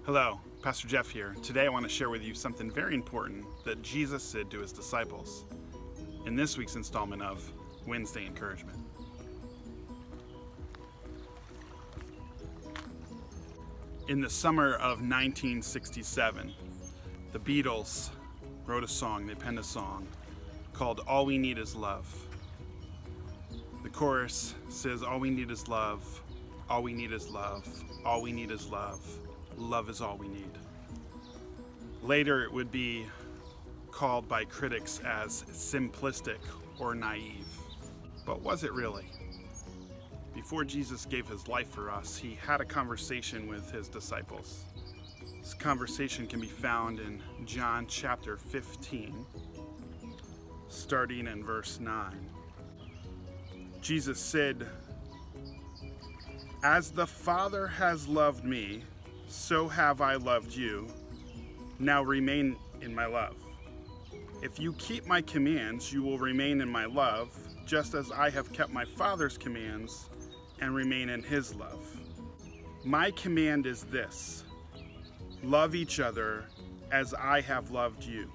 Hello, Pastor Jeff here. Today I want to share with you something very important that Jesus said to his disciples in this week's installment of Wed Encouragement. In the summer of 1967, the Beatles wrote a song, they penned a song called All We Need Is Love. The chorus says, all we need is love, all we need is love, all we need is love. Love is all we need. Later, it would be called by critics as simplistic or naive. But was it really? Before Jesus gave his life for us, he had a conversation with his disciples. This conversation can be found in John chapter 15, starting in verse 9. Jesus said, "As the Father has loved me, so have I loved you. Now remain in my love. If you keep my commands, you will remain in my love, just as I have kept my Father's commands and remain in his love. My command is this: love each other as I have loved you.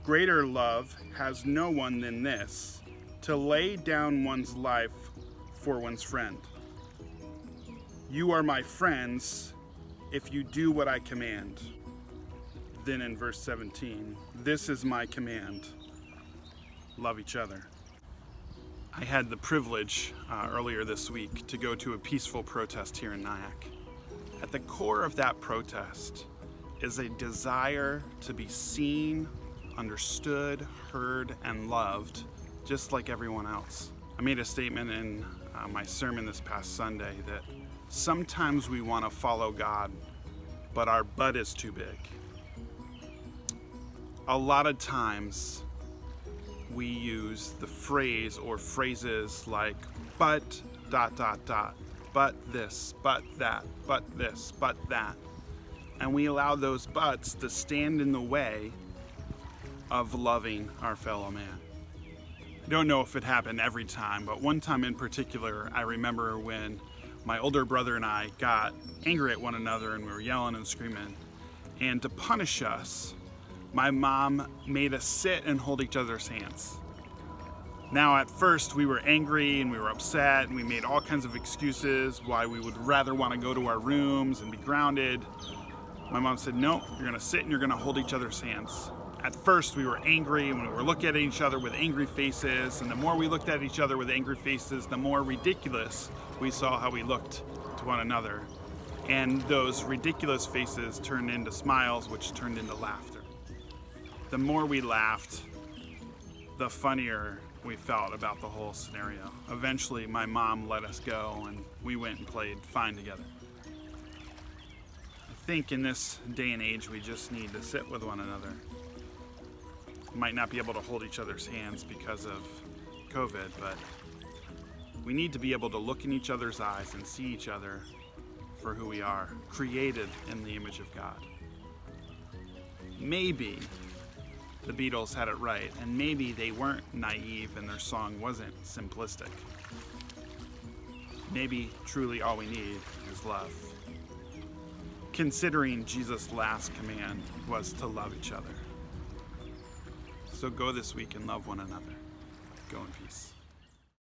Greater love has no one than this, to lay down one's life for one's friend. You are my friends if you do what I command." Then in verse 17, this is my command: love each other. I had the privilege earlier this week to go to a peaceful protest here in Nyack. At the core of that protest is a desire to be seen, understood, heard, and loved, just like everyone else. I made a statement in my sermon this past Sunday that sometimes we want to follow God, but our butt is too big. A lot of times we use the phrase or phrases like, but ... but this, but that, but this, but that. And we allow those buts to stand in the way of loving our fellow man. I don't know if it happened every time, but one time in particular, I remember when my older brother and I got angry at one another and we were yelling and screaming. And to punish us, my mom made us sit and hold each other's hands. Now, at first, we were angry and we were upset and we made all kinds of excuses why we would rather want to go to our rooms and be grounded. My mom said, "No, you're going to sit and you're going to hold each other's hands." At first, we were angry and we were looking at each other with angry faces. And the more we looked at each other with angry faces, the more ridiculous we saw how we looked to one another. And those ridiculous faces turned into smiles, which turned into laughter. The more we laughed, the funnier we felt about the whole scenario. Eventually, my mom let us go and we went and played fine together. I think in this day and age, we just need to sit with one another. We might not be able to hold each other's hands because of COVID, but we need to be able to look in each other's eyes and see each other for who we are, created in the image of God. Maybe the Beatles had it right, and maybe they weren't naive and their song wasn't simplistic. Maybe truly all we need is love. Considering Jesus' last command was to love each other. So go this week and love one another. Go in peace.